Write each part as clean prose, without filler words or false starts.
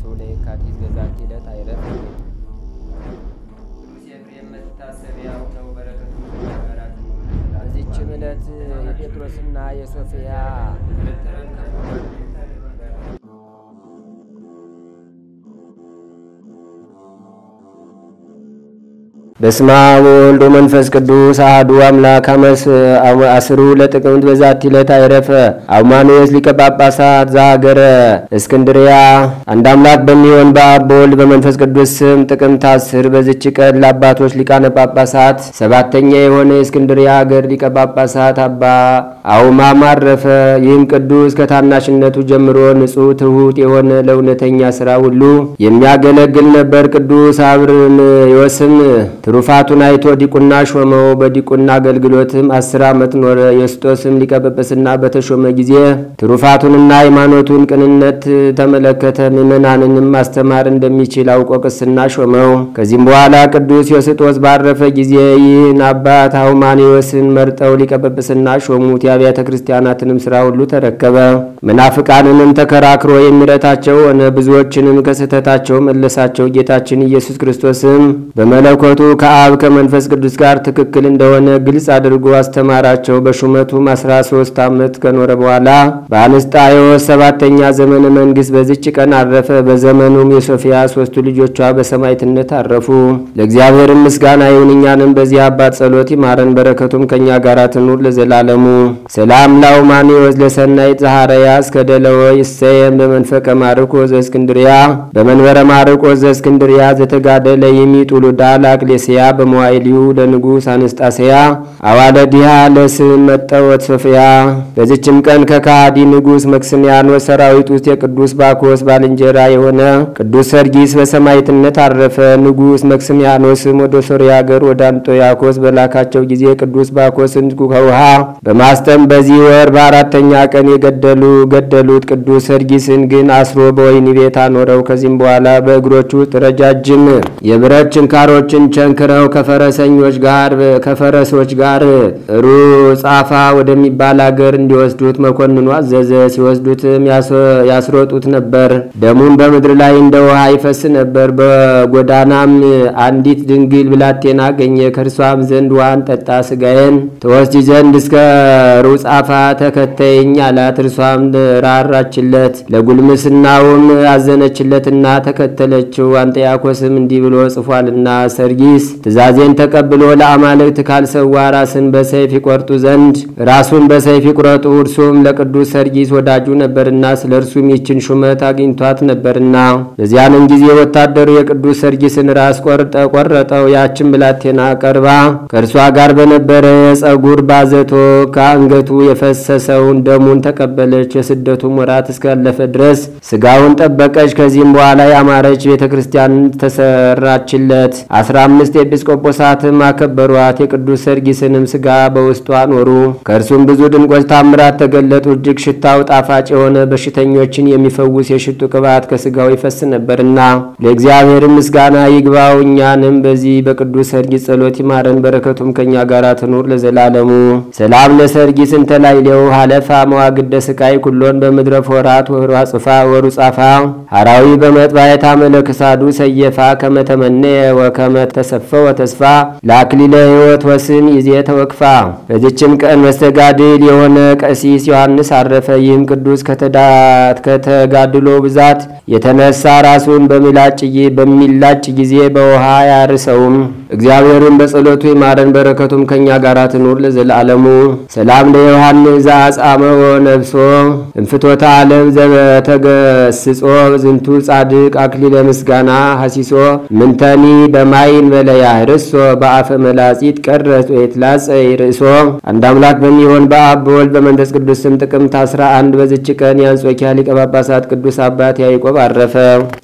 ቅዱስ ለየካቲት በዛቲ ዕለት አይረፍ። ቅዱስ ኤፍሬም መታሰቢያው ነው። በረከቱ በዚችም ዕለት የጴጥሮስና የሶፊያ በስመ አብ ወወልድ ወመንፈስ ቅዱስ አሐዱ አምላክ አስሩ ለጥቅምት በዛቲ ዕለት አይረፈ አቡማኑኤል ሊቀ ጳጳሳት ዘሀገረ እስክንድርያ። አንድ አምላክ በሚሆን በአብ በወልድ በመንፈስ ቅዱስ ስም ጥቅምት 10 በዚች ቀን ለአባቶች ሊቃነ ጳጳሳት ሰባተኛ የሆነ የእስክንድርያ ሀገር ሊቀ ጳጳሳት አባ አውማም አረፈ። ይህም ቅዱስ ከታናሽነቱ ጀምሮ ንጹሕ ትሑት የሆነ ለእውነተኛ ሥራ ሁሉ የሚያገለግል ነበር። ቅዱስ አብርንዮስም ትሩፋቱን አይቶ ዲቁና ሾመው። በዲቁና አገልግሎትም 10 ዓመት ኖረ። የስጦስም ሊቀ ጵጵስና በተሾመ ጊዜ ትሩፋቱንና ሃይማኖቱን ቅንነት ተመለከተ። ምዕመናንንም ማስተማር እንደሚችል አውቆ ቅስና ሾመው። ከዚህም በኋላ ቅዱስ ዮስጦስ ባረፈ ጊዜ ይህን አባት አውማንዮስን መርጠው ሊቀ ጵጵስና ሾሙት። የአብያተ ክርስቲያናትንም ሥራ ሁሉ ተረከበ። መናፍቃንንም ተከራክሮ የሚረታቸው ሆነ። ብዙዎችንም ከስህተታቸው መለሳቸው። ጌታችን ኢየሱስ ክርስቶስም በመለኮቱ ከአብ ከመንፈስ ቅዱስ ጋር ትክክል እንደሆነ ግልጽ አድርጎ አስተማራቸው። በሹመቱም 13 ዓመት ከኖረ በኋላ በአንስጣዮስ 7ኛ ዘመነ መንግስት በዚች ቀን አረፈ። በዘመኑም የሶፊያ 3ቱ ልጆቿ በሰማዕትነት አረፉ። ለእግዚአብሔር ምስጋና ይሁን፣ እኛንም በዚህ አባት ጸሎት ይማረን፣ በረከቱም ከኛ ጋር ትኑር ለዘላለሙ። ሰላም ለአውማንዮስ ለሰናይት ዘሐረያ እስከደለወ ይሰየም በመንፈቀ ማርቆስ ዘእስክንድርያ በመንበረ ማርቆስ ዘእስክንድርያ ዘተጋደለ የሚጡሉዳ ለአቅሌስያ በመዋዕሊሁ ለንጉሥ አንስጣስያ አዋለዲሃ ለስም መጠወት ሶፊያ። በዚችም ቀን ከካሃዲ ንጉሥ መክስሚያኖስ ሰራዊት ውስጥ የቅዱስ ባኮስ ባልንጀራ የሆነ ቅዱስ ሰርጊስ በሰማዕትነት አረፈ። ንጉሥ መክስሚያኖስም ወደ ሶርያ ሀገር ወደ አንጦያኮስ በላካቸው ጊዜ ቅዱስ ባኮስን ከውሃ በማስጠም በዚህ ወር በአራተኛ ቀን ገደሉት። ቅዱስ ሰርጊስን ግን አስሮ በወህኒ ቤት አኖረው። ከዚህም በኋላ በእግሮቹ ውስጥ ረጃጅም የብረት ችንካሮችን ቸንክረው ከፈረሶች ጋር ሩጻፋ ወደሚባል አገር እንዲወስዱት መኮንኑ አዘዘ። ሲወስዱትም ያስሮጡት ነበር። ደሙን በምድር ላይ እንደ ውሃ ይፈስ ነበር። በጎዳናም አንዲት ድንግል ብላቴና አገኘ። ከእርሷም ዘንድ ውሃን ጠጣ፣ ስጋዬን ተወስጂ ዘንድ እስከ ሩጻፋ ተከተይኝ አላት። እርሷም ራራችለት፣ ለጉልምስናውም አዘነችለትና ተከተለችው። አንጥያኮስም እንዲህ ብሎ ጽፏልና ሰርጊስ ትእዛዜን ተቀብሎ ለአማልክት ካልሰዋ ራሱን በሰይፍ ይቁረጡ። እርሱም ለቅዱስ ሰርጊስ ወዳጁ ነበርና ስለ እርሱም ይችን ሹመት አግኝቷት ነበርና። በዚያንም ጊዜ ወታደሩ የቅዱስ ሰርጊስን ራስ ቆረጠው። ያችን ብላቴና ቀርባ ከእርሷ ጋር በነበረ የጸጉር ባዘቶ ከአንገቱ የፈሰሰውን ደሙን ተቀበለች። የስደቱም ወራት እስካለፈ ድረስ ስጋውን ጠበቀች። ከዚህም በኋላ ያማረች ቤተክርስቲያን ተሰራችለት። 15 ኤጲስቆጶሳትም አከበሯት። የቅዱስ ሰርጊስንም ስጋ በውስጧ ኖሩ። ከእርሱም ብዙ ድንቆች ታምራት ተገለጡ። እጅግ ሽታው ጣፋጭ የሆነ በሽተኞችን የሚፈውስ የሽቱ ቅባት ከስጋው ይፈስ ነበርና ለእግዚአብሔር ምስጋና ይግባው። እኛንም በዚህ በቅዱስ ሰርጊስ ጸሎት ይማረን፣ በረከቱም ከኛ ጋር ትኑር ለዘላለሙ። ሰላም ለሰርጊስ እንተላይሌው ሐለፋ መዋግደ ስቃይ ኩሎን በምድረ ፎራት ወሩጻፋ ሐራዊ በመጥባየታ መለክሳዱ ሰየፋ ከመተመነ ወከመተሰፈው ተስፋ ለአክሊለ ሕይወት ወስም ይዜ ተወክፋ። በዚችም ቀን መስተጋድል የሆነ ቀሲስ ዮሐንስ አረፈ። ይህም ቅዱስ ከተጋድሎ ብዛት የተነሳ ራሱን በሚላጭ ጊዜ በውሃ ያርሰውም። እግዚአብሔርን በጸሎቱ ይማረን፣ በረከቱም ከኛ ጋር ትኑር ለዘላለሙ። ሰላም ለዮሐንስ ዘአጻመወ ነፍሶ እንፍቶተ ዓለም ዘበተገስጾ ዝንቱ ጻድቅ አክሊለ ምስጋና ሐሲሶ ምንተኒ በማይን በለያ ርሶ በአፈ መላጺት ቀረጽ ወይትላጸይ ርሶ። አንድ አምላክ በሚሆን በአብ በወልድ በመንፈስ ቅዱስ ስም ጥቅምት 11 በዚች ቀን የአንጾኪያ ሊቀ ጳጳሳት ቅዱስ አባት ያዕቆብ አረፈ።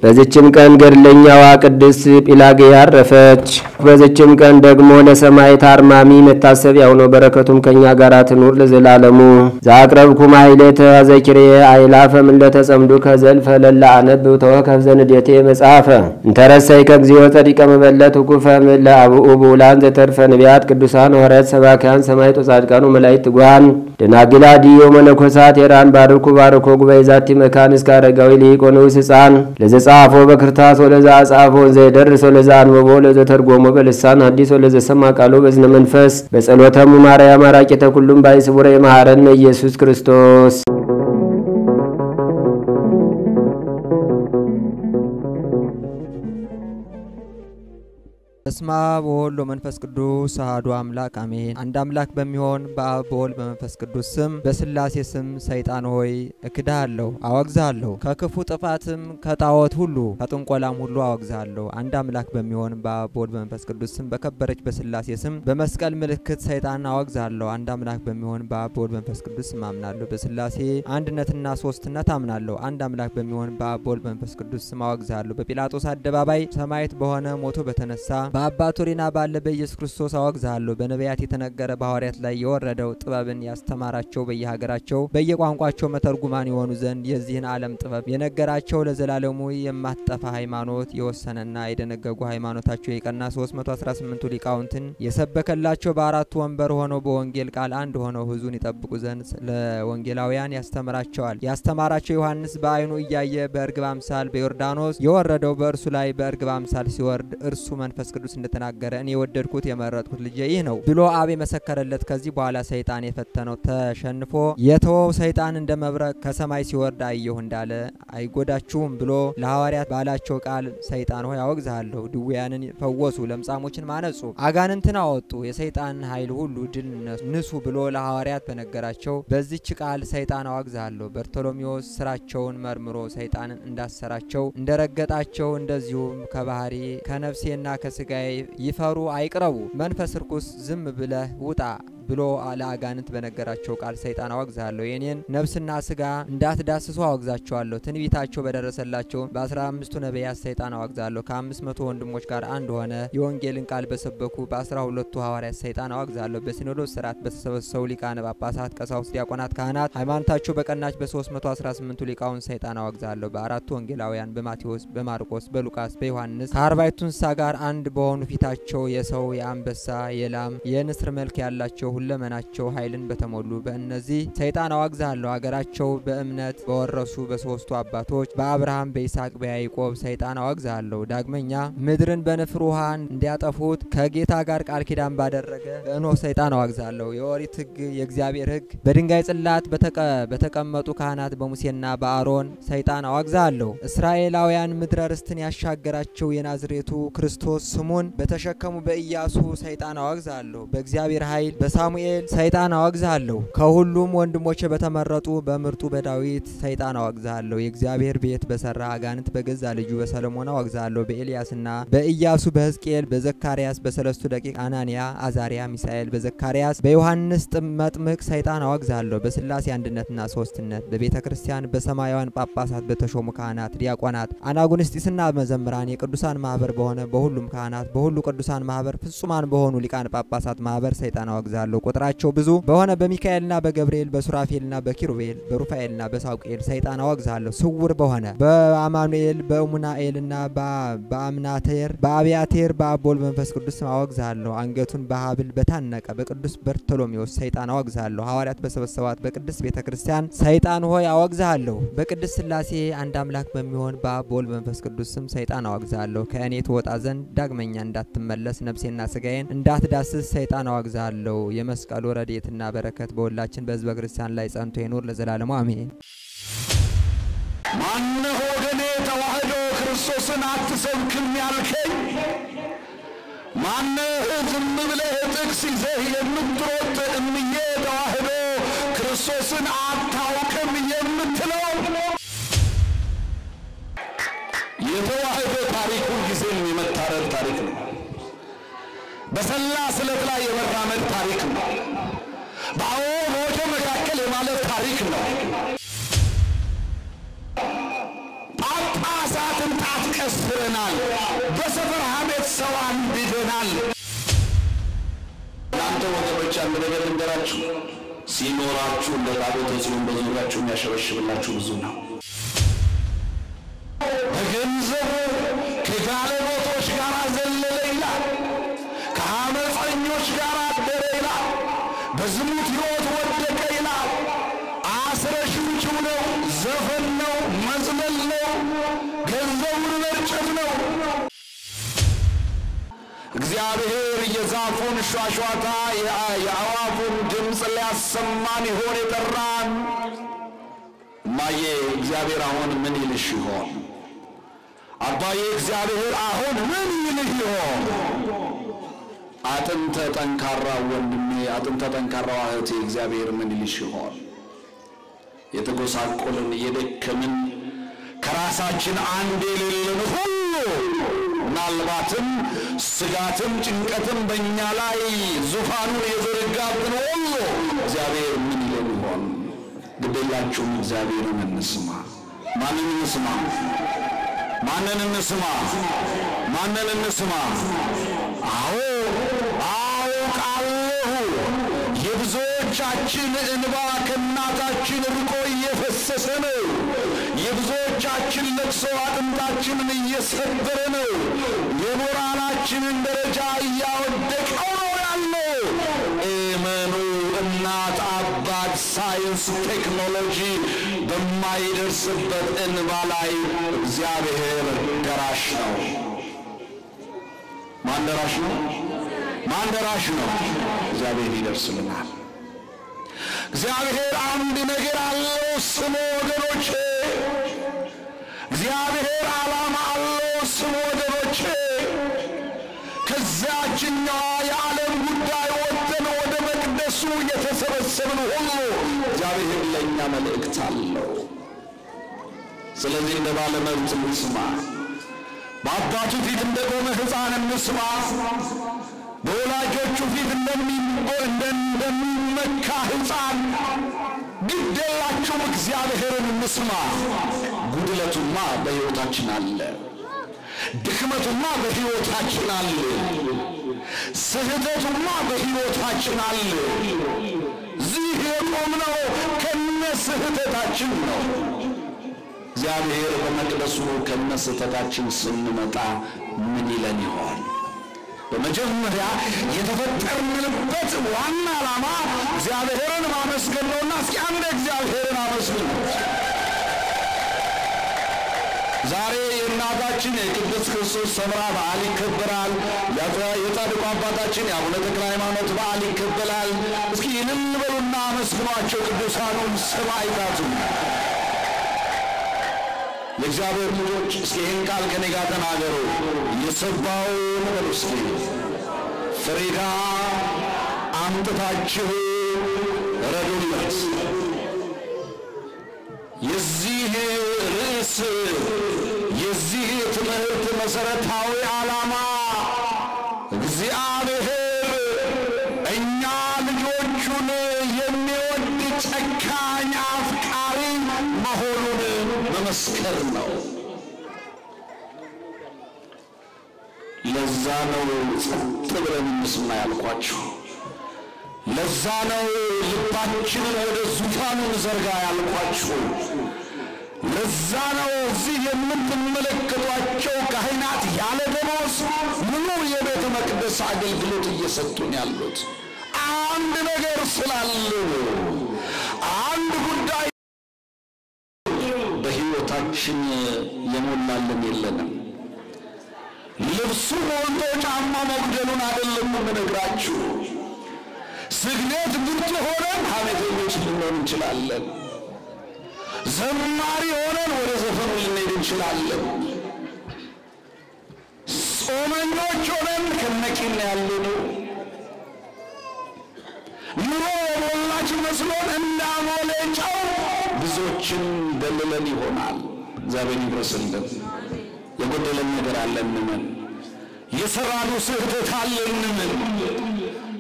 በዚችም ቀን ገድለኛዋ ቅድስት ጲላጌያ አረፈች። በዚችም ቀን ደግሞ ለሰማዕት አርማሚ መታሰቢያው ነው። በረከቱም ከኛ ጋር ትኑር ለዘላለሙ። ዘአቅረብኩ ማሕሌተ ዘኪሬ አእላፈ ምለተ ጸምዱ ከዘልፈ ለላ አነብብ ተወከፍ ዘንዴቴ መጽሐፈ እንተረሰይ ከግዚኦ ጸዲቀ መበለት ኩፈ ምለ አብኡ ብኡላን ዘተርፈ ነቢያት ቅዱሳን ሐዋርያት ሰባክያን ሰማዕት ወጻድቃኑ መላእክት ትጉሃን ደናግል አድዮ መነኮሳት የራን ባርኩ ባርኮ ጉባኤ ዛቲ መካን እስከ አረጋዊ ሊቅ ወንዑስ ሕፃን ለዘጻፎ በክርታስ ወለዛ አጻፎ ዘይደርስ ወለዛ አንበቦ ለዘተርጎሞ በልሳን አዲስ ወለዘሰማ ቃሉ በዝነ መንፈስ በጸሎተሙ ማርያም አራቂተ ኩሉም ባይስቡረ የመሐረነ ኢየሱስ ክርስቶስ በስመ አብ ወወልድ ወመንፈስ ቅዱስ አሐዱ አምላክ አሜን። አንድ አምላክ በሚሆን በአብ በወልድ በመንፈስ ቅዱስ ስም በስላሴ ስም ሰይጣን ሆይ እክድሃለሁ፣ አወግዝሃለሁ። ከክፉ ጥፋትም ከጣዖት ሁሉ ከጥንቆላም ሁሉ አወግዝሃለሁ። አንድ አምላክ በሚሆን በአብ በወልድ በመንፈስ ቅዱስ ስም በከበረች በስላሴ ስም በመስቀል ምልክት ሰይጣን አወግዝሃለሁ። አንድ አምላክ በሚሆን በአብ በወልድ በመንፈስ ቅዱስ ስም አምናለሁ። በስላሴ አንድነትና ሶስትነት አምናለሁ። አንድ አምላክ በሚሆን በአብ በወልድ በመንፈስ ቅዱስ ስም አወግዝሃለሁ። በጲላጦስ አደባባይ ሰማዕት በሆነ ሞቶ በተነሳ በአባቶሪና ባለ በኢየሱስ ክርስቶስ አወግዝሃለሁ። በነቢያት የተነገረ በሐዋርያት ላይ የወረደው ጥበብን ያስተማራቸው በየሀገራቸው በየቋንቋቸው መተርጉማን የሆኑ ዘንድ የዚህን ዓለም ጥበብ የነገራቸው ለዘላለሙ የማትጠፋ ሃይማኖት የወሰነና የደነገጉ ሃይማኖታቸው የቀና 318 ሊቃውንትን የሰበከላቸው በአራቱ ወንበር ሆነው በወንጌል ቃል አንድ ሆነው ሕዝቡን ይጠብቁ ዘንድ ለወንጌላውያን ያስተምራቸዋል። ያስተማራቸው ዮሐንስ በዓይኑ እያየ በእርግብ አምሳል በዮርዳኖስ የወረደው በእርሱ ላይ በእርግብ አምሳል ሲወርድ እርሱ መንፈስ ቅዱስ እንደተናገረ እኔ የወደድኩት የመረጥኩት ልጄ ይህ ነው ብሎ አብ መሰከረለት። ከዚህ በኋላ ሰይጣን የፈተነው ተሸንፎ የተወው ሰይጣን እንደ መብረቅ ከሰማይ ሲወርድ አየሁ እንዳለ አይጎዳችሁም ብሎ ለሐዋርያት ባላቸው ቃል ሰይጣን ሆይ አወግዝሃለሁ። ድውያንን ፈወሱ፣ ለምጻሞችን ማነጹ፣ አጋንንትን አወጡ፣ የሰይጣን ኃይል ሁሉ ድል ንሱ ብሎ ለሐዋርያት በነገራቸው በዚህች ቃል ሰይጣን አወግዝሃለሁ። በርቶሎሜዎስ ስራቸውን መርምሮ ሰይጣንን እንዳሰራቸው እንደረገጣቸው እንደዚሁም ከባህሪ ከነፍሴና ከስጋዬ ይፈሩ አይቅረቡ፣ መንፈስ ርኩስ ዝም ብለህ ውጣ ብሎ ለአጋንንት በነገራቸው ቃል ሰይጣን አወግዝሃለሁ። የኔን ነፍስና ስጋ እንዳትዳስሱ አወግዛቸዋለሁ። ትንቢታቸው በደረሰላቸው በ15ቱ ነቢያት ሰይጣን አወግዝሃለሁ። ከ500 ወንድሞች ጋር አንድ ሆነ የወንጌልን ቃል በሰበኩ በ12ቱ ሐዋርያት ሰይጣን አወግዝሃለሁ። በሲኖዶስ ስርዓት በተሰበሰቡ ሊቃነ ጳጳሳት፣ ቀሳውስት፣ ዲያቆናት፣ ካህናት ሃይማኖታቸው በቀናች በ318 ሊቃውንት ሰይጣን አወግዝሃለሁ። በአራቱ ወንጌላውያን በማቴዎስ፣ በማርቆስ፣ በሉቃስ፣ በዮሐንስ ከ40ቱ እንስሳ ጋር አንድ በሆኑ ፊታቸው የሰው የአንበሳ የላም የንስር መልክ ያላቸው ሁለመናቸው ኃይልን በተሞሉ በእነዚህ ሰይጣን አወግዝሃለሁ። አገራቸው በእምነት በወረሱ በሶስቱ አባቶች በአብርሃም በይስሐቅ በያዕቆብ ሰይጣን አወግዝሃለሁ። ዳግመኛ ምድርን በንፍር ውሃ እንዲያጠፉት ከጌታ ጋር ቃል ኪዳን ባደረገ በኖህ ሰይጣን አወግዝሃለሁ። የኦሪት ሕግ የእግዚአብሔር ሕግ በድንጋይ ጽላት በተቀመጡ ካህናት በሙሴና በአሮን ሰይጣን አወግዝሃለሁ። እስራኤላውያን ምድረ ርስትን ያሻገራቸው የናዝሬቱ ክርስቶስ ስሙን በተሸከሙ በኢያሱ ሰይጣን አወግዝሃለሁ። በእግዚአብሔር ኃይል ሳሙኤል ሰይጣን አወግዝሃለሁ። ከሁሉም ወንድሞቼ በተመረጡ በምርጡ በዳዊት ሰይጣን አወግዝሃለሁ። የእግዚአብሔር ቤት በሰራ አጋንንት በገዛ ልጁ በሰለሞን አወግዝሃለሁ። በኤልያስና በኢያሱ በሕዝቅኤል በዘካርያስ በሰለስቱ ደቂቅ አናንያ አዛሪያ ሚሳኤል በዘካርያስ በዮሐንስ መጥምቅ ሰይጣን አወግዝሃለሁ። በስላሴ አንድነትና ሶስትነት በቤተ ክርስቲያን በሰማያውያን ጳጳሳት በተሾሙ ካህናት፣ ዲያቆናት፣ አናጉንስጢስና መዘምራን የቅዱሳን ማህበር በሆነ በሁሉም ካህናት በሁሉ ቅዱሳን ማህበር ፍጹማን በሆኑ ሊቃነ ጳጳሳት ማህበር ሰይጣን አወግዝሃለሁ። ቁጥራቸው ብዙ በሆነ በሚካኤልና በገብርኤል በሱራፌልና በኪሩቤል በሩፋኤልና በሳውቄል ሰይጣን አወግዝሃለሁ። ስውር በሆነ በአማኑኤል በሙናኤልና በአምናቴር በአብያቴር በአቦል መንፈስ ቅዱስ አወግዝሃለሁ። አንገቱን በሐብል በታነቀ በቅዱስ በርቶሎሜዎስ ሰይጣን አወግዝሃለሁ። ሐዋርያት በሰበሰባት በቅድስት ቤተክርስቲያን ሰይጣን ሆይ አወግዝሃለሁ። በቅድስት ሥላሴ አንድ አምላክ በሚሆን በአቦል መንፈስ ቅዱስ ስም ሰይጣን አወግዝሃለሁ። ከእኔ ትወጣ ዘንድ ዳግመኛ እንዳትመለስ ነፍሴና ስጋዬን እንዳትዳስስ ሰይጣን አወግዝሃለሁ። የመስቀሉ ረድኤትና በረከት በሁላችን በሕዝበ ክርስቲያን ላይ ጸንቶ ይኑር ለዘላለሙ አሜን። ማነው ወገኔ ተዋህዶ ክርስቶስን አትሰብክም ያልከኝ? ማነው ዝም ብለህ ጥቅስ ይዘህ የምትሮጥ እምዬ ተዋህዶ ክርስቶስን አታውቅም የምትለው? የተዋህዶ ታሪኩ ጊዜም የመታረድ ታሪክ ነው። በሰላ ስለት ላይ የመራመድ ታሪክ ነው። በሞቶ መካከል የማለፍ ታሪክ ነው። ጳጳሳትን ጣት ቀስረናል። በሰፈር ሐሜት ሰው አንድደናል። እናንተ ወገኖች አንድ ነገር ልንገራችሁ፣ ሲኖራችሁ እንደ ታቦተ ጽዮን በዙሪያችሁ የሚያሸበሽብላችሁ ብዙ ነው። በገንዘቡ ከጋለሞቶች ጋር ዘለለ ይላል፣ ከአመፀኞች ጋር አደረ ይላል፣ በዝሙት ሕይወት ወደቀ ይላል። አስረሽምችው ነው፣ ዘፈን ነው፣ መዝለል ነው፣ ገንዘቡን መርጨት ነው። እግዚአብሔር የዛፉን ሿሿታ የአዋፉን ድምፅ ሊያሰማን ይሆን የጠራን? እማዬ እግዚአብሔር አሁን ምን ይልሽ ይሆን? አባዬ እግዚአብሔር አሁን ምን ይልሽ ይሆን? አጥንተ ጠንካራ ወንድሜ፣ አጥንተ ጠንካራ እህቴ እግዚአብሔር ምን ይልሽ ይሆን? የተጎሳቆልን የደከምን ከራሳችን አንድ የሌለን ሁሉ ምናልባትም ስጋትም ጭንቀትም በእኛ ላይ ዙፋኑን የዘረጋብን ሁሉ እግዚአብሔር ምን ይለን ይሆን? ግዴላችሁም እግዚአብሔርን እንስማ። ማንን እንስማ? ማንን እንስማ? ማንን እንስማ? አዎ አውቃለሁ የብዙዎቻችን እንባ ከእናታችን ርቆ እየፈሰሰ ነው። የብዙዎቻችን ለቅሶ አጥንታችንን እየሰበረ ነው። የሞራላችንን ደረጃ እያወደቀው ነው ያለው። እመኑ፣ እናት አባት፣ ሳይንስ፣ ቴክኖሎጂ በማይደርስበት እንባ ላይ እግዚአብሔር ደራሽ ነው። ማን ደራሽ ነው? ማን ደራሽ ነው? እግዚአብሔር ይደርስልናል። እግዚአብሔር አንድ ነገር አለው ስሙ ወገኖቼ። እግዚአብሔር ዓላማ አለው ስሙ ወገኖቼ። ከዚያችኛዋ የዓለም ጉዳይ ወጥተን ወደ መቅደሱ የተሰበሰብን ሁሉ እግዚአብሔር ለእኛ መልእክት አለው። ስለዚህ እንደ ባለመብት እንስማ። በአባቱ ፊት እንደቆመ ሕፃን እንስማ። በወላጆቹ ፊት እንደሚመካ ሕፃን ግድ የላችሁም እግዚአብሔርን እንስማ። ጉድለቱማ በሕይወታችን አለ፣ ድክመቱማ በሕይወታችን አለ፣ ስህተቱማ በሕይወታችን አለ። እዚህ የቆምነው ከነ ስህተታችን ነው። እግዚአብሔር በመቅደሱ ከነ ስህተታችን ስንመጣ ምን ይለን ይሆን? በመጀመሪያ የተፈጠርንበት ዋና ዓላማ እግዚአብሔርን ማመስገን ነውና እስኪ አንድ እግዚአብሔርን አመስግኑ። ዛሬ የእናታችን የቅድስት ክርስቶስ ሰምራ በዓል ይከበራል። የጻድቁ አባታችን የአቡነ ተክለ ሃይማኖት በዓል ይከበራል። እስኪ እልል በሉና አመስግኗቸው ቅዱሳኑን ሰማዕታቱን። የእግዚአብሔር ልጆች እስኪ ይህን ቃል ከኔ ጋር ተናገሩ። የሰባውን በሉ እስኪ ፍሪዳ አምጥታችሁ ረዱለት። የዚህ ርዕስ የዚህ ትምህርት መሰረታዊ ዓላማ እግዚአብሔር እኛ ልጆቹን የሚወድ ጨካኝ አፍቃሪ መሆኑን መመስከር ነው። ለዛ ነው ጸጥ ብለን እንስማ ያልኳችሁ። ለዛ ነው ልባችንን ወደ ዙፋኑ ዘርጋ ያልኳችሁ። ለዛ ነው እዚህ የምትመለከቷቸው ካህናት ያለ ደሞዝ ሙሉ የቤተ መቅደስ አገልግሎት እየሰጡን ያሉት። አንድ ነገር ስላለ፣ አንድ ጉዳይ በሕይወታችን የሞላልን የለንም። ልብሱ ሞልቶ ጫማ መጉደሉን አይደለም የምነግራችሁ። ስግደት ብርቱ ሆነን ሐሜተኞች ልንሆን እንችላለን። ዘማሪ ሆነን ወደ ዘፈኑ ልንሄድ እንችላለን። ጾመኞች ሆነን ከነቂና ያለነው ኑሮ የሞላች መስሎን እንዳሞሌ ጨው ብዙዎችን ደልለን ይሆናል። እግዚአብሔር ይድረስልን። የጎደለን ነገር አለ እንመን። የሰራነው ስህተት አለ እንመን።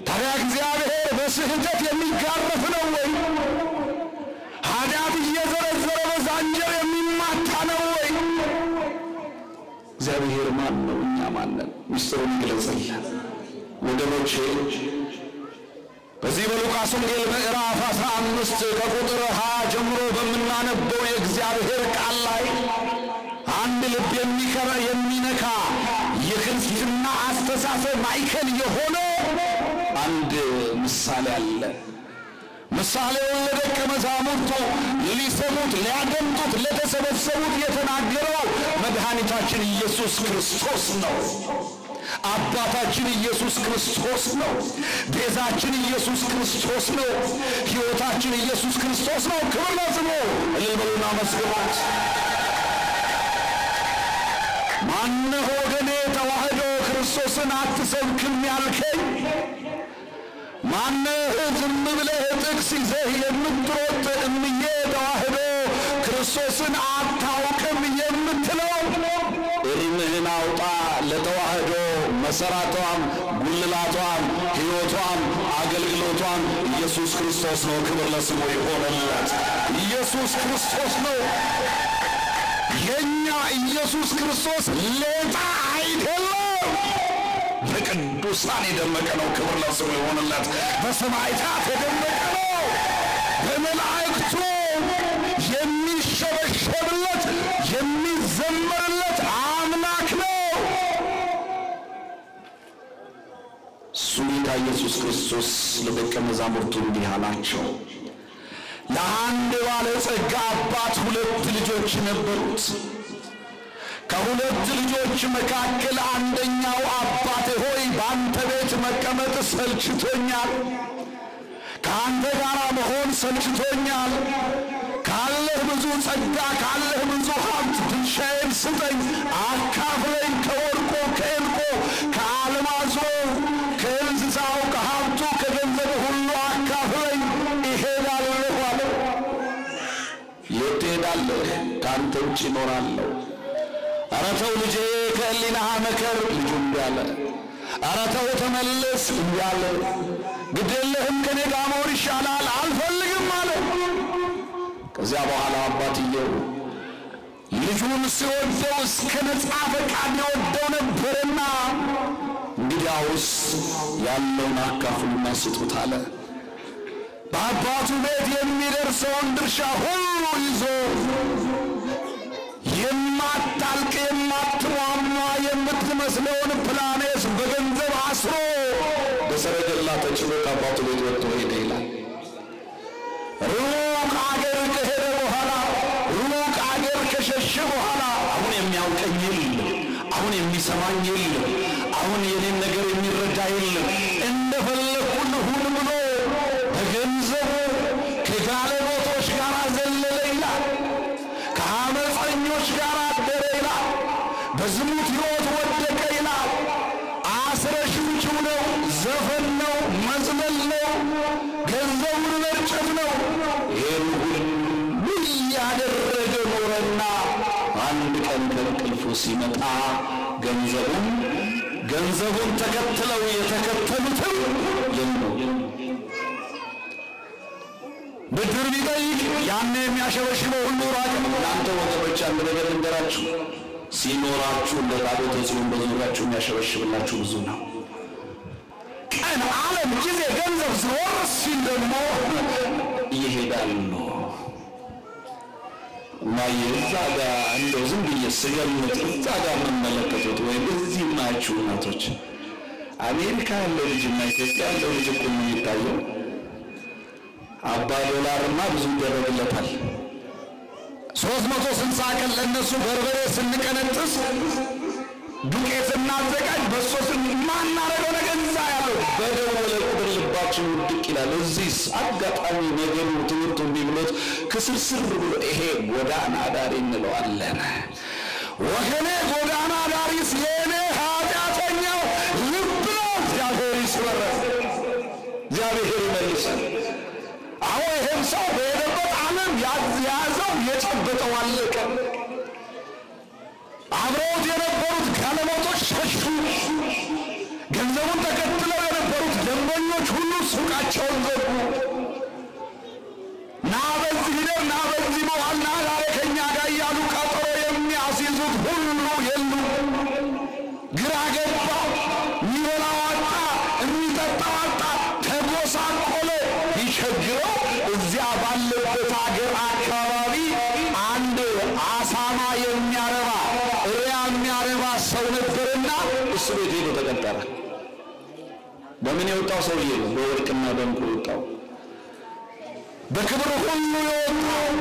ታዲያ እግዚአብሔር በስህተት የሚጋረፍ ነው ወይ? ኃጢአት እየዘረዘረ በዛንጀር የሚማታ ነው ወይ? እግዚአብሔር ማን ነው? እኛ ማን ነን? ምስጢሩን ይግለጽልን ወገኖቼ። በዚህ በሉቃስ ወንጌል ምዕራፍ 15 ከቁጥር 20 ጀምሮ በመናነበው የእግዚአብሔር ቃል ላይ አንድ ልብ የሚነካ የክርስትና አስተሳሰብ ማዕከል የሆነ አንድ ምሳሌ አለ። ምሳሌውን ለደቀ መዛሙርቱ ሊሰሙት ሊያደምጡት ለተሰበሰቡት የተናገረው መድኃኒታችን ኢየሱስ ክርስቶስ ነው። አባታችን ኢየሱስ ክርስቶስ ነው። ቤዛችን ኢየሱስ ክርስቶስ ነው። ሕይወታችን ኢየሱስ ክርስቶስ ነው። ክብር ለስሙ። እልል በሉና መስግኑት። ማነው ወገኔ ተዋህዶ ክርስቶስን አትሰብክም ያልከኝ? ማነህ ዝም ብለህ ጥቅስ ይዘህ የምትሮጥ እምዬ ተዋህዶ ክርስቶስን አታውቅም የምትለው? እርምህን አውጣ። ለተዋህዶ መሰረቷም ጉልላቷም ሕይወቷም አገልግሎቷም ኢየሱስ ክርስቶስ ነው። ክብር ለስሙ ይሆንለት። ኢየሱስ ክርስቶስ ነው። የኛ ኢየሱስ ክርስቶስ ሌጣ አይደለም። በቅዱሳን የደመቀ ነው። ክብር ለስሙ ይሆንለት። በሰማዕታት የደመቀ ነው። በመላእክቱ የሚሸበሸብለት የሚዘመርለት አምላክ ነው። ጌታ ኢየሱስ ክርስቶስ ለደቀ መዛሙርቱ እንዲህ አላቸው። ለአንድ ባለጸጋ አባት 2 ልጆች ነበሩት። ከሁለት ልጆች መካከል አንደኛው አባቴ ሆይ ባንተ ቤት መቀመጥ ሰልችቶኛል፣ ካንተ ጋር መሆን ሰልችቶኛል፣ ካለህ ብዙ ጸጋ ካለህ ብዙ ሀብት ድርሻዬን ስጠኝ፣ አካፍለኝ፣ ከወርቆ ከዕንቁ ከአልማዙ ከእንስሳው ከሀብቱ ከገንዘቡ ሁሉ አካፍለኝ፣ እሄዳለሁ አለ። የት ትሄዳለህ? ካንተ ውጭ እኖራለሁ። ኧረ ተው ልጄ ከሕሊናህ መከር፣ ልጁ እምቢ አለ። ኧረ ተው ተመለስ፣ እምቢ አለ። ግድ የለህም ከኔ ጋር መሆን ይሻላል፣ አልፈልግም አለ። ከዚያ በኋላ አባትየው ልጁን ሲወደው እስከ ነፃ ፈቃድ የወደው ነበርና እንግዲያውስ ያለውን አካፍሉና ስጡት አለ። በአባቱ ቤት የሚደርሰውን ድርሻ ሁሉ ይዞ የማታልቅ የማትሟሟ የምትመስለውን ፕላኔት በገንዘብ አስሮ በሰረገላ ተጭኖ ከአባቱ ቤት ወጥቶ ሄደ ይላል። ሩቅ አገር ከሄደ በኋላ ሩቅ አገር ከሸሸ በኋላ አሁን የሚያውቀኝ የለም፣ አሁን የሚሰማኝ የለም፣ አሁን የኔን ነገር የሚረዳ የለም፣ እንደፈለኩ ልሁን ብሎ በገንዘቡ ከጋለሞቶች ጋር ዘለለ ይላል። ከአመፀኞች ጋር አደረ ይላል። በዝሙት ሕይወት ወደቀ ይላል። አስረሽምችው ነው፣ ዘፈን ነው፣ መዝለል ነው፣ ገንዘቡን መርጨት ነው። ይህን ሁሉ እያደረገ ኖረና አንድ ቀን ከእንቅልፉ ሲመጣ ገንዘቡን ተከትለው የተከተሉትም የሉም። ብድር ቢጠይቅ ያኔ የሚያሸበሽበው ሁሉ ራቅ። እናንተ ወገኖች አንድ ነገር ልንገራችሁ፣ ሲኖራችሁ እንደ ታቦተ ጽዮን በዙሪያችሁ የሚያሸበሽብላችሁ ብዙ ነው። ቀን ዓለም ጊዜ ገንዘብ ዞር ሲል ደግሞ ይሄዳል ነው። ማየ እዛ ጋር እንደው ዝም ብዬ ስገምት እዛ ጋር የምመለከቱት ወይም እዚህ የማያችሁ እናቶች አሜሪካ ያለው ልጅና ኢትዮጵያ ያለው ልጅ እኮ የሚታየው አባ ዶላርና ብዙ ይደረግለታል። 360 ቀን ለነሱ በርበሬ ስንቀነጥስ ዱቄት እናዘጋጅ በሶስ ማናረገው ነገር እዛ ያለው በደወለ ቁጥር ልባችን ውድቅ ይላል። እዚህስ አጋጣሚ ነገሩ ትምህርቱ እንዲብሎት ክስርስር ብሎ ይሄ ጎዳና ዳሪ እንለዋለን። ወገኔ ጎዳና ዳሪስ የኔ ኃጢአተኛው ልብ ነው። እግዚአብሔር ይስበረን፣ እግዚአብሔር ይመልሰን። አሁን ይሄም ሰው በሄደበት ዓለም ያዘው የጨበጠው አለቀ። አብረውት የነበሩት ጋለሞቶች ሸሹ። ገንዘቡን ተከትለው የነበሩት ደንበኞች ሁሉ ሱቃቸውን ዘጉ። ና በዚህ ሂደር ና በዚህ መዋል ና ዛሬ ከእኛ ጋር እያሉ ቀጠሮ የሚያስይዙት ሁሉ የሉም። ሰው ነበርና እሱ ቤት ሄዶ ተቀጠረ። በምን የወጣው ሰውዬ ነው? በወርቅና በእንቁ የወጣው፣ በክብር ሁሉ የወጣው፣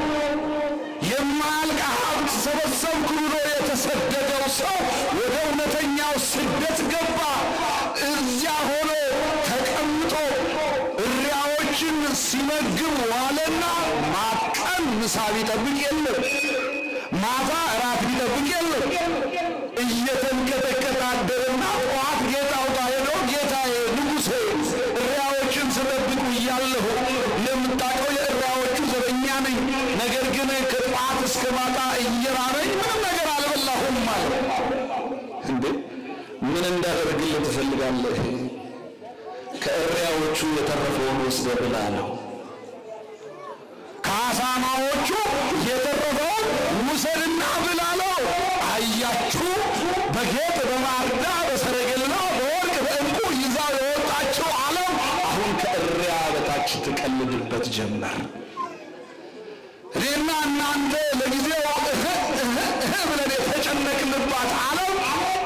የማያልቅ ሀብት ሰበሰብኩ ብሎ የተሰደደው ሰው ወደ እውነተኛው ስደት ገባ። እዚያ ሆኖ ተቀምጦ እሪያዎችን ሲመግብ ዋለና ማቀን ምሳ ቢጠብቅ የለም፣ ማታ እራት ቢጠብቅ የለም። እየተንቀጠቀጠ አደረና ጠዋት ጌታው ጋር ሄዶ ጌታዬ ንጉሴ እሪያዎችን ስጠብቁ እያለሁ ለምታውቀው የእሪያዎቹ ዘበኛ ነኝ፣ ነገር ግን ከጠዋት እስከ ማታ እየራበኝ ምንም ነገር አልበላሁም አለ። እንዴ ምን እንዳደርግልህ ትፈልጋለህ? ከእሪያዎቹ የተረፈውን ወስደህ ብላ ነው። ከአሳማዎቹ የተረፈውን ውሰድና ብላ ነው። አያችሁ፣ በጌጥ በማርዳ በሰረገላ በወርቅ በእንቁ ይዛው የወጣችው ዓለም አሁን ከእሪያ በታች ትቀልድበት ጀመር። እኔና እናንተ ለጊዜው ብለን የተጨነቅንባት ዓለም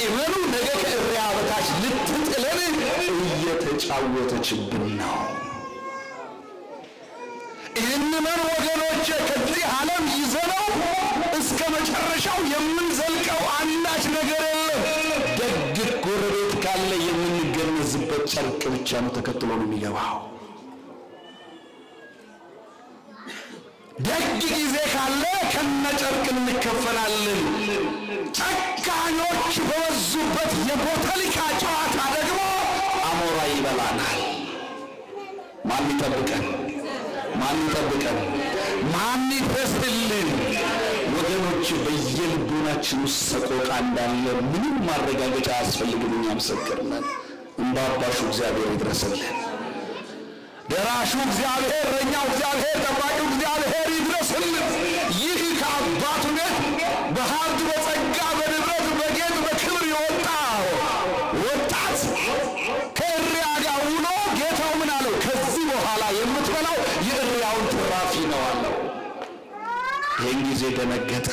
እመኑ ነገ ከእሪያ በታች ልትጥለን እየተጫወተችብን ነው። ይህንን ወገኖቼ ከዚህ ዓለም ይዘነው እስከ መጨረሻው የምንዘልቀው አንዳች ነገር የለም። ደግ ጎረቤት ካለ የምንገነዝበት ጨርቅ ብቻ ነው ተከትሎ ነው የሚገባው። ደግ ጊዜ ካለ ከነጨርቅ እንከፈላለን። ጨካኞች በበዙበት የቦተሊካ ጨዋታ ደግሞ አሞራ ይበላናል። ማን ይጠብቀን? ማን ይጠብቀን? ማን ይድረስልን? ወገኖች በየልቦናችን ውስጥ ሰቆቃ እንዳለ ምንም ማረጋገጫ አያስፈልግም። እኛ ምስክር ነን። እንባባሹ እግዚአብሔር ይድረስልን። ደራሹ እግዚአብሔር፣ እረኛው እግዚአብሔር፣ ጠባቂው እግዚአብሔር ይድረስልን። ይህ ከአባቱ ቤት በሀብት በጸጋ በንብረት በጌጥ በክብር የወጣ ወጣት ከእሪያ ጋር ውሎ ጌታው ምን አለው? ከዚህ በኋላ የምትበላው የእሪያውን ትራፊ ነው አለው። ይህን ጊዜ ደነገጠ።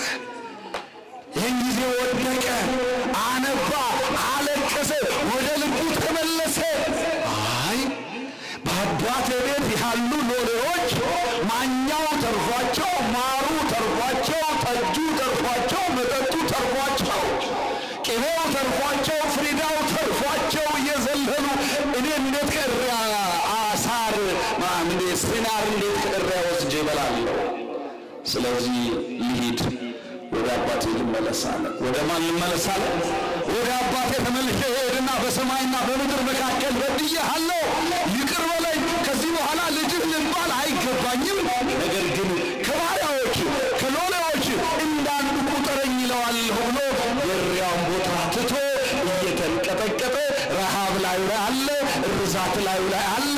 ይህን ጊዜ ወደቀ፣ አነባ፣ አለቀሰ፣ ወደ ልቡ ተመለሰ። አይ በአባቴ ቤት ያሉ ሎሌዎች ማኛው ተርፏቸው፣ ማሩ ተርፏቸው፣ ጠጁ ተርፏቸው፣ መጠጡ ተርፏቸው፣ ቅቤው ተርፏቸው፣ ፍሪዳው ተርፏቸው እየዘለሉ እኔ እንዴት ከእሪያ አሳር ሲናር እንዴት ከእሪያ ወስጄ እበላለሁ? ስለዚህ ልሂድ፣ ወደ አባቴ ልመለስ አለ። ወደ ማን ልመለስ አለ? ወደ አባቴ ተመልሼ ሄድና በሰማይና በምድር መካከል በድዬሃለሁ፣ ይቅር በለኝ፣ ከዚህ በኋላ ልጅህ ልባል አይገባኝም፣ ነገር ግን ከባሪያዎች ከሎሌዎች እንዳንዱ ቁጠረኝ ይለዋለሁ ብሎ የእሪያውን ቦታ ትቶ እየተንቀጠቀጠ ረሃብ ላዩ ላይ አለ፣ ርዛት ላዩ ላይ አለ፣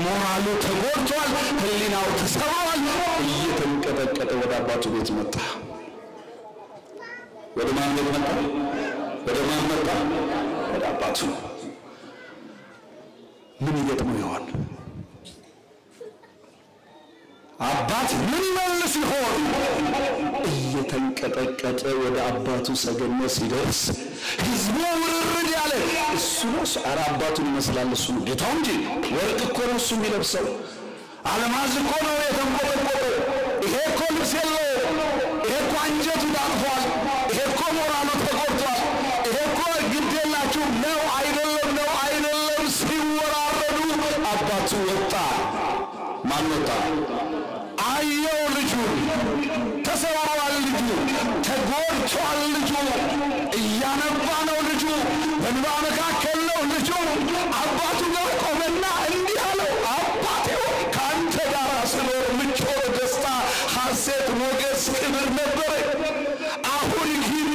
ሞራሉ ተጎድቷል፣ ህሊናው ተሰብሯል። እየተንቀጠቀጠ ወደ አባቱ ቤት መጣ። ወደ ማን ቤት መጣ? ወደ ማን መጣ? ወደ አባቱ። ምን ይገጥመው ይሆን? አባት ምን ይመልስ ይሆን? እየተንቀጠቀጠ ወደ አባቱ ሰገነት ሲደርስ ህዝቡ ውርርድ ያለ እሱ ነው። ኧረ አባቱን ይመስላል እሱ ነው ጌታው እንጂ ወርቅ እኮ ነው እሱ የሚለብሰው፣ አልማዝ እኮ ነው የተንቆጠቆጠው። ይሄ እኮ ልብስ የለውም፣ ይሄ እኮ አንጀቱ ዳጥፏል፣ ይሄ እኮ ሞራሉ ተጎድቷል፣ ይሄ እኮ ግድ የላችሁ ነው አይደለም፣ ነው አይደለም ሲወራረዱ አባቱ ወጣ። ማን ወጣ? አየው ልጁ ተሰብሯል፣ ልጁ ተጎድቷል፣ ልጁ እያነባ ነው፣ ልጁ በእንባ መካከል ነው ልጁ። አባቱ ጋር ቆመና እንዲህ አለው፣ አባቴ ከአንተ ጋር ስኖር ምቾት፣ ደስታ፣ ሐሴት፣ ሞገስ፣ ክብር ነበረ። አሁን ግን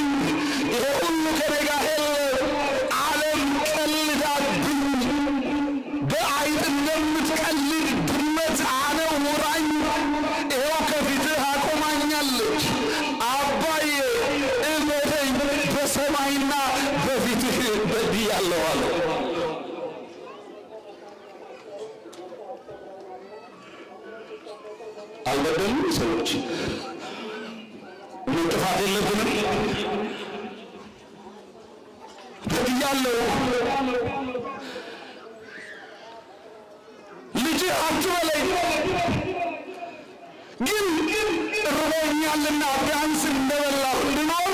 ይሄ ሁሉ ከኔ ጋር የለም። ዓለም ቀልዳብኝ፣ በአይጥ እንደምትቀልድ ድመት አነውራኝ፣ ይኸው ከፊትህ አቆማኛለች። አባዬ እመነኝ፣ በሰማይና በፊትህ በድያለሁ አለው። አልበደሉም ሰዎች? ምን ጥፋት የለብንም? እፈልጋለሁ ልጅ አትበለኝ ግን ርቦኛልና ቢያንስ እንደበላሁ እንድኖር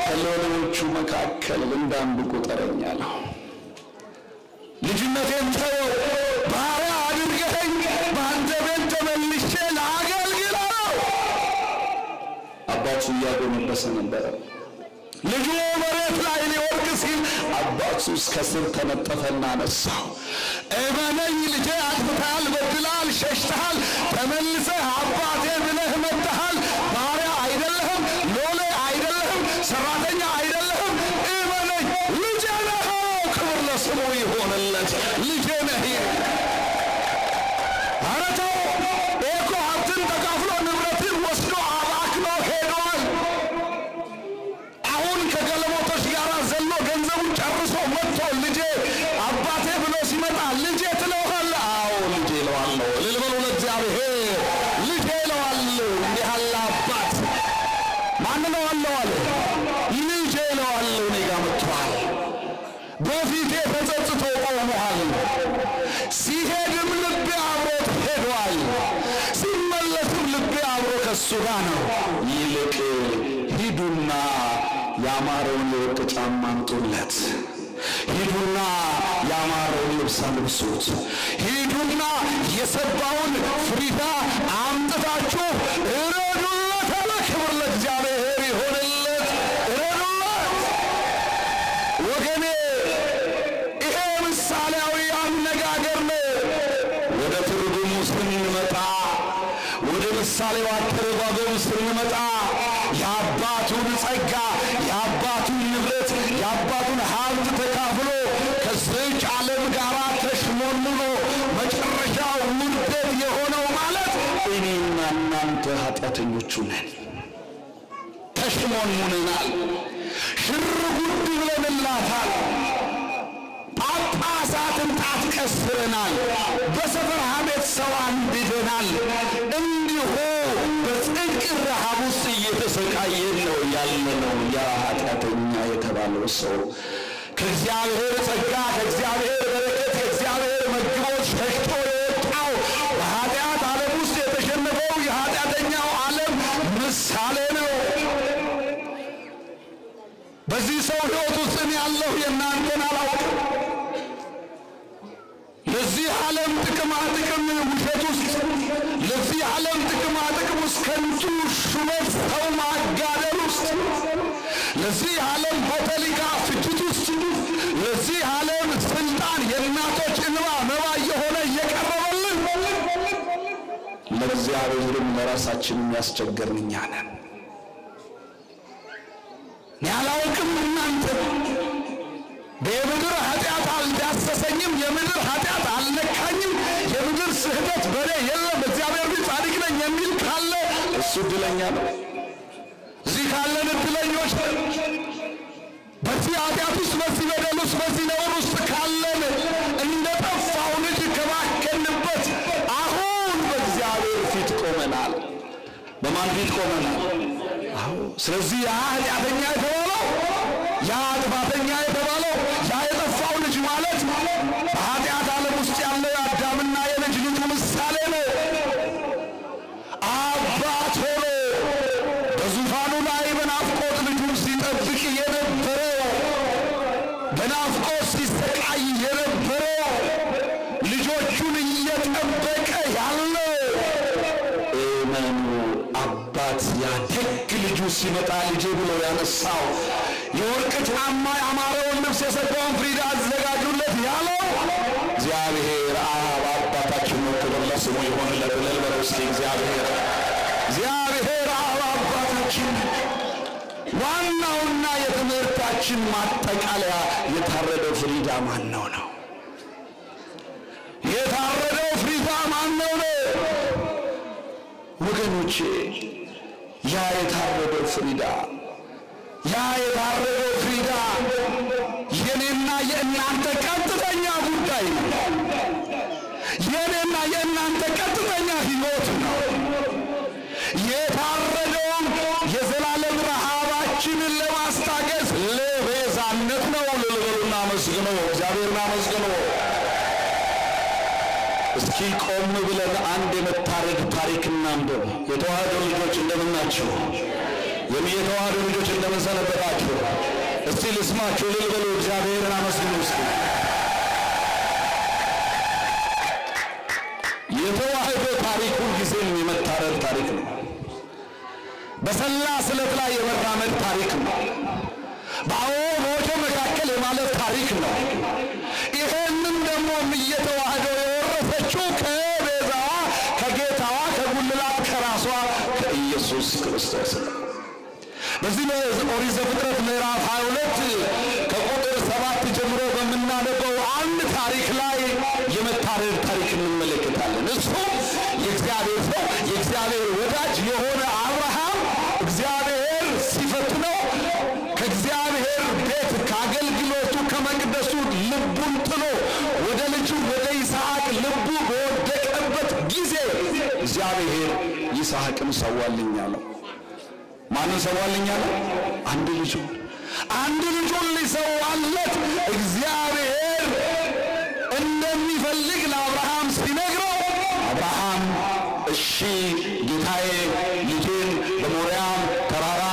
ከሌሎቹ መካከል እንዳንዱ ቁጠረኝ አለው ልጅነቴን ተወው ባሪያ አድርገኸኝ በአንተ ቤት ተመልሼ ላገልግል አለው አባቱ እያጎነበሰ ነበረ ልጁ መሬት ላይ ሊወድቅ ሲል አባቱ እስከ ስር ተነጠፈና አነሳው እመነኝ ልጄ አጥፍተሃል በድለሃል ሸሽተሃል ተመልሰህ አባቴ ብለህ መጥተሃል ባሪያ አይደለህም ሎሌ አይደለህም ሰራተኛ አይደለህም እመነኝ ልጄ ነህ ክብር ለስሙ ይሁንለት ልጄ ነህ ኧረ ተው እኮ ሀብትን ተካፍሎ ንብረትን ወስዶ አባክኖ ሄዷል አሁን ከገለሞቶች ጋር ዘሎ ገንዘቡን ጨርሶ መጥቶ ልጄ አባቴ ብሎ ሲመጣ ልጄ ትለዋለህ አዎ ልጄ እለዋለሁ እልል በሉ ለእግዚአብሔር ልጄ እለዋለሁ እንዲህ ያለ አባት ማን እለዋለሁ አለ ልጄ እለዋለሁ እኔ ጋር መጥቷል በፊቴ ተጸጽቶ ቆሟል ሲሄድም ልቤ አብሮት ሄዷል ሲመለስም ልቤ አብሮ ከሱ ጋር ነው ይልቅ ሂዱና ያማረውን የወርቅ ጫማ አምጡለት ሂዱና ያማረውን ልብስ አልብሱት ሂዱና የሰባውን ፍሪዳ አምጥታችሁ እረዱለት አለ ክብር ለእግዚአብሔር ይሁንለት እረዱለት ወገኔ ይሄ ምሳሌያዊ አነጋገር ነው ወደ ትርጉሙ ስንመጣ ወደ ምሳሌው አተረጓጎም ስንመጣ የአባቱን ጸጋ የአባቱን ንብረት የአባቱን ሀብት ተካፍሎ ከዚች ዓለም ጋር ተሽሞንሙኖ መጨረሻው ውርደት የሆነው ማለት እኔና እናንተ ኃጢአተኞቹ ነን ተሽሞንሙነናል ሽር ጉድ ብለንላታል ጳጳሳትን ጣት ቀስረናል በሰፈር ሐሜት ሰው አንድደናል እንዲሁ በጽድቅ ረሃብ ውስጥ እየተሰቃየን ነው ያለነው ያ ኃጢአተኛ የተባለው ሰው ከእግዚአብሔር ጸጋ ከእግዚአብሔር በረከት ከእግዚአብሔር መግቦት ሸሽቶ የወጣው በኃጢአት ዓለም ውስጥ የተሸነፈው የኃጢአተኛው ዓለም ምሳሌ ነው በዚህ ሰው ሕይወት ውስጥ ያለው የእናንተን አላውቅም ለዚህ ዓለም ጥቅማ ጥቅም ውሸት ውስጥ ለዚህ ዓለም ጥቅማ ጥቅም ውስጥ ከንቱ ሹመት ሰው ማጋደል ውስጥ ለዚህ ዓለም ፖለቲካ ፍጅት ውስጥ ለዚህ ዓለም ስልጣን የእናቶች እንባ መባ የሆነ እየቀረበልን ለእግዚአብሔርም ለራሳችን የሚያስቸግርን እኛ ነን ያላውቅም እናንተ በምድር ኃጢአት አልዳሰሰኝም የምድር ኃጢአት አልነካኝም የምድር ስህተት በኔ የለም እግዚአብሔር ቢል ጻድቅ ነኝ የሚል ካለ እሱ እድለኛ ነው እዚህ ካለን እድለኞች በዚህ ኃጢአት ውስጥ በዚህ በደል ውስጥ በዚህ ነውር ውስጥ ካለን እንደ ጠፋው ልጅ ከባከንበት አሁን በእግዚአብሔር ፊት ቆመናል በማን ፊት ቆመናል አዎ ስለዚህ ያ ኃጢአተኛ የተባለው ያ ጥፋተኛ የተባለው ያ የጠፋው ልጅ ማለት በኃጢአት ዓለም ውስጥ ያለው የአዳምና የልጅ ልጁ ምሳሌ ነው አባት ሆኖ በዙፋኑ ላይ በናፍቆት ልጁን ሲጠብቅ የነበረው በናፍቆት ሲሰቃይ የነበረው ልጆቹን እየጠበቀ ያለው እመኑ አባት ያደግ ልጁ ሲመጣ ልጄ ብሎ ያነሳው የወርቅ ጫማ ያማረውን ልብስ የሰጠውን ፍሪዳ አዘጋጁለት ያለው እግዚአብሔር አብ አባታችን ነው ክብር ለስሙ ይሁንለት እልል በሉ እስኪ እግዚአብሔር አብ አባታችን ዋናውና የትምህርታችን ማጠቃለያ የታረደው ፍሪዳ ማን ነው የታረደው ፍሪዳ ማን ነው ወገኖቼ ያ የታረደው ፍሪዳ የኔና የእናንተ ቀጥተኛ ጉዳይ ነው የኔና የእናንተ ቀጥተኛ ህይወት ነው የታረደው የዘላለም ረሃባችንን ለማስታገስ ለቤዛነት ነው ልልበሉና አመስግኑ፣ እግዚአብሔርን አመስግኑ። እስኪ ቆም ብለን አንድ የመታረድ ታሪክ እናንብብ። የተዋህዶ ልጆች እንደምን ናችሁ? የተዋህዶ ልጆች እንደምን ሰነበታችሁ? እስቲ ልስማችሁ፣ እልል በሉ፣ እግዚአብሔርን አመስግኑ። እስቲ የተዋህዶ ታሪክ ሁልጊዜም የመታረድ ታሪክ ነው። በሰላ ስለት ላይ የመራመድ ታሪክ ነው። በአውሮች መካከል የማለፍ ታሪክ ነው። ይሄንን ደግሞ እየተዋህዶ የወረሰችው ከቤዛዋ ከጌታዋ ከጉልላት ከራሷ ከኢየሱስ ክርስቶስ ነው። በዚህ ኦሪት ዘፍጥረት ምዕራፍ 22 ከቁጥር 7 ጀምሮ በምናነበው አንድ ታሪክ ላይ የመታረድ ታሪክ እንመለከታለን። እሱ የእግዚአብሔር ሰው የእግዚአብሔር ወዳጅ የሆነ አብርሃም እግዚአብሔር ሲፈትነው ከእግዚአብሔር ቤት ከአገልግሎቱ ከመቅደሱ ልቡን ጥሎ ወደ ልጁ ወደ ይስሐቅ ልቡ በወደቀበት ጊዜ እግዚአብሔር ይስሐቅን ሰዋልኝ አለው። ማንን ሰዋልኝ አለው? አንድ ልጁን ሊሰዋለት እግዚአብሔር እንደሚፈልግ ለአብርሃም ሲነግረው አብርሃም እሺ ጌታዬ ልጄን በሞሪያም ተራራ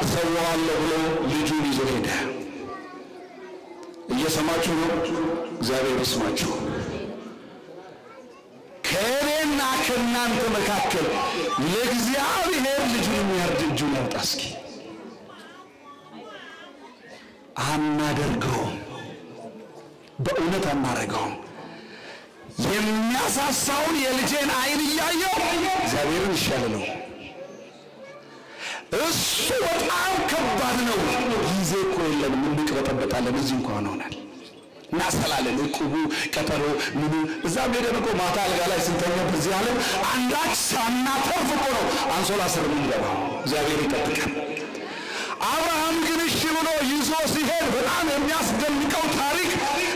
እሰዋዋለሁ ብሎ ልጁን ይዞ ሄደ። እየሰማችሁ ነው? እግዚአብሔር ይስማችሁ። ከእኔና ከእናንተ መካከል ለእግዚአብሔር ልጁን የሚያርድ እጁን ያውጣ እስኪ። አናደርገውም፣ በእውነት አናደርገውም። የሚያሳሳውን የልጄን አይን እያየው እግዚአብሔርን ይሻለው። እሱ በጣም ከባድ ነው። ጊዜ እኮ የለንም፣ እንቅበጠበጣለን። እዚህ እንኳን ሆናል እናሰላለን። እቁቡ ቀጠሮ ምኑ እዛ ሄደን እኮ ማታ አልጋ ላይ ስንተኛ በዚህ ዓለም አንዳች ሳናተርፍ እኮ ነው አንሶላ ስር የምንገባው። እግዚአብሔር ይጠብቀን። አብርሃም ግን እሺ ብሎ ይዞ ሲሄድ በጣም የሚያስደንቀው ታሪክ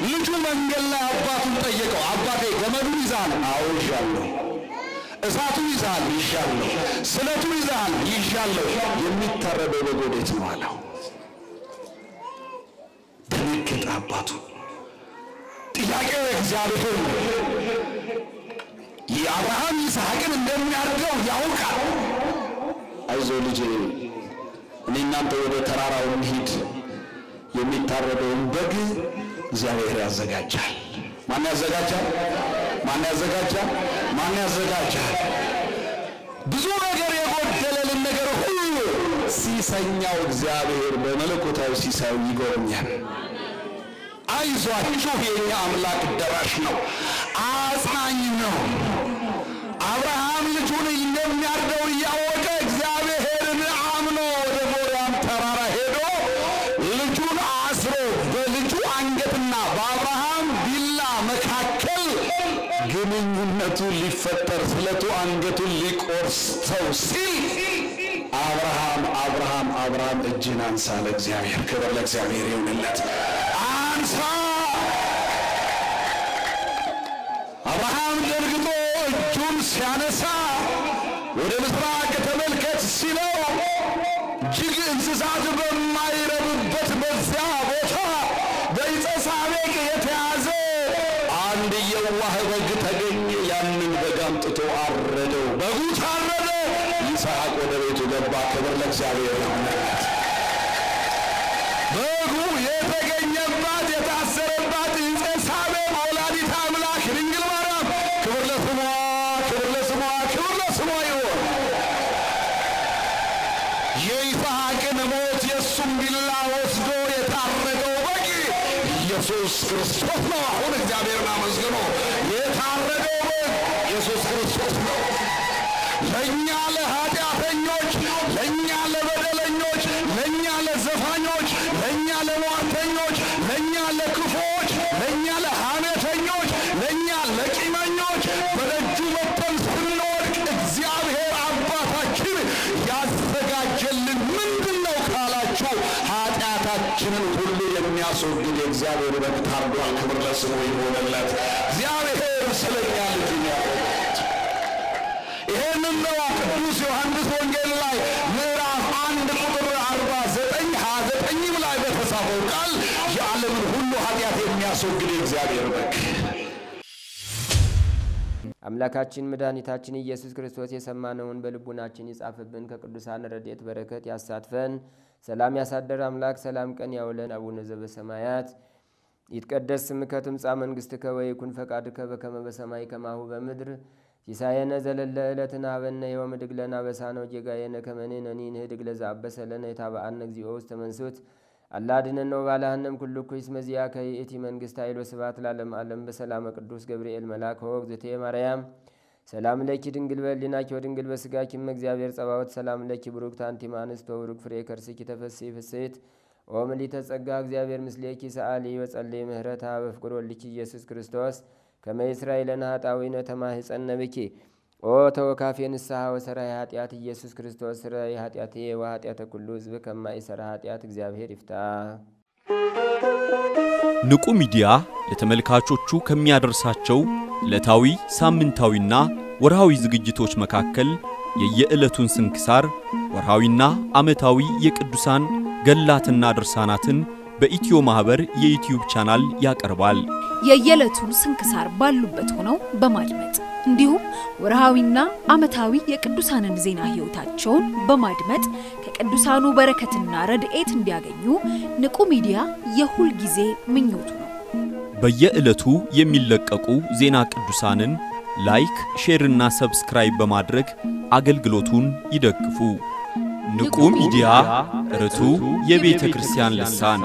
ልጁ መንገድ ላይ አባቱን ጠየቀው። አባቴ ገመዱን ይዛል? አዎ ይዣለሁ። እሳቱን ይዛል? ይዣለሁ። ስለቱን ይዛል? ይዣለሁ። የሚታረደው በግ ወዴት ነው አለው። ደነገጠ አባቱ። ጥያቄው እግዚአብሔር የአብርሃም ይስሐቅን እንደሚያርደው ያውቃል። አይዞ ልጄ እኔ እናንተ ወደ ተራራው እንሂድ፣ የሚታረደውን በግ እግዚአብሔር ያዘጋጃል። ማን ያዘጋጃል? ማን ያዘጋጃል? ማን ያዘጋጃል? ብዙ ነገር የጎደለልን ነገር ሁሉ ሲሰኛው እግዚአብሔር በመለኮታዊ ሲሳዩ ይጎበኛል። አይዟችሁ የኛ አምላክ ደራሽ ነው፣ አጽናኝ ነው። አብርሃም ልጁን እንደሚያርደው እያወቀ እግዚአብሔርን አምኖ ወደ ሞሪያም ተራራ ሄዶ ልጁን አስሮ በልጁ አንገትና በአብርሃም ቢላ መካከል ግንኙነቱ ሊፈጠር ስለቱ አንገቱን ሊቆርሰው ሲል አብርሃም እጅን አንሳ ለእግዚአብሔር። ክብር ለእግዚአብሔር ይሁንለት። አንሳ። አብርሃም ደንግጦ እጁን ሲያነሳ ወደ ምስራቅ ተመልከት ሲለው እጅግ እንስሳት በማይረቡበት በዚያ ቦታ በዕፀ ሳቤቅ የተያዘ አንድ የዋህ በግ ተገኘ። ያንን በግ አምጥቶ አረደው። በጉ ታረደ። ይስሐቅ ወደ ቤቱ ገባ። ክብር ለእግዚአብሔር ይሁንለት። በጉ የተገኘባት የታሰረባት ዕፀ ሳቤቅ ወላዲተ አምላክ ድንግል ማርያም ክብር ለስሟ ይሁን። የይስሐቅን ሞት የእሱም ቢላ ወስዶ የታረደው በግ ኢየሱስ ክርስቶስ ነው። አሁን እግዚአብሔርን አመስግኖ የታረደው በግ ኢየሱስ ክርስቶስ ነው። ለእኛ ለኃጢአተኞች፣ ለእኛ ለበደለኞች፣ ለእኛ ለዘፋኞች፣ ለእኛ ለሟርተኞች፣ ለእኛ ለክፎች፣ ለእኛ ለሐሜተኞች፣ ለእኛ ለቂመኞች በደጁ መጥተን ስንወድቅ እግዚአብሔር አባታችን ያዘጋጀልን ምንድን ነው ካላችሁ ኃጢአታችንን ሁሉ የሚያስወግድ የእግዚአብሔር በግ ታርዷል። ክብር ለስሙ ይሁንለት። እግዚአብሔር ስለኛ ልጅ ያደረገ ይሄንን ነው ቅዱስ ዮሐንስ ወንጌል ላይ ምዕራፍ 1 ቁጥር 49 29 ላይ በተጻፈው ቃል የዓለምን ሁሉ ኃጢአት የሚያስወግድ እግዚአብሔር በግ አምላካችን መድኃኒታችን ኢየሱስ ክርስቶስ የሰማነውን በልቡናችን ይጻፍብን ከቅዱሳን ረድኤት በረከት ያሳትፈን ሰላም ያሳደር አምላክ ሰላም ቀን ያውለን አቡነ ዘበሰማያት ይትቀደስ ስምከ ትምጻእ መንግሥትከ ወይኩን ፈቃድከ በከመ በሰማይ ከማሁ በምድር ሲሳየነ ዘለለ ዕለትነ ሀበነ ዮም ወኅድግ ለነ አበሳነ ወጌጋየነ ከመ ንሕነኒ ንኅድግ ለዘአበሰ ለነ የታበአነ እግዚኦ ውስተ መንሱት አላ አድኅነነ ወባልሐነ እምኩሉ ኩይስ መዚአከ ይእቲ መንግሥት ኃይል ወስብሐት ለዓለመ ዓለም በሰላመ ቅዱስ ገብርኤል መልአክ ወእግዝእትየ ማርያም ሰላም ለኪ ድንግል በሕሊናኪ ወድንግል በሥጋኪ እም እግዚአብሔር ጸባኦት ሰላም ለኪ ብሩክት አንቲ እምአንስት ወብሩክ ፍሬ ከርስኪ ተፈሥሒ ፍሥሕት ኦ ምልዕተ ጸጋ እግዚአብሔር ምስሌኪ ሰአሊ ወጸልይ ምህረታ በፍቅር ወልድኪ ኢየሱስ ክርስቶስ ከመ ይሥራይ ለነ ኃጣውኢነ ተማኅፀነ ብኪ ኦ ተወካፌ ንስሐ ወሰራይ ኃጢአት ኢየሱስ ክርስቶስ ስረይ ኃጢአትየ ወኃጢአተ ኩሉ ሕዝብ ከማይሠራ ኃጢአት እግዚአብሔር ይፍታ። ንቁ ሚዲያ ለተመልካቾቹ ከሚያደርሳቸው ዕለታዊ ሳምንታዊና ወርሃዊ ዝግጅቶች መካከል የየዕለቱን ስንክሳር ወርሃዊና ዓመታዊ የቅዱሳን ገላትና ድርሳናትን በኢትዮ ማህበር የዩቲዩብ ቻናል ያቀርባል። የየዕለቱን ስንክሳር ባሉበት ሆነው በማድመጥ እንዲሁም ወርሃዊና ዓመታዊ የቅዱሳንን ዜና ሕይወታቸውን በማድመጥ ከቅዱሳኑ በረከትና ረድኤት እንዲያገኙ ንቁ ሚዲያ የሁል ጊዜ ምኞቱ ነው። በየዕለቱ የሚለቀቁ ዜና ቅዱሳንን ላይክ፣ ሼር እና ሰብስክራይብ በማድረግ አገልግሎቱን ይደግፉ። ንቁ ሚዲያ ርቱ የቤተ ክርስቲያን ልሳን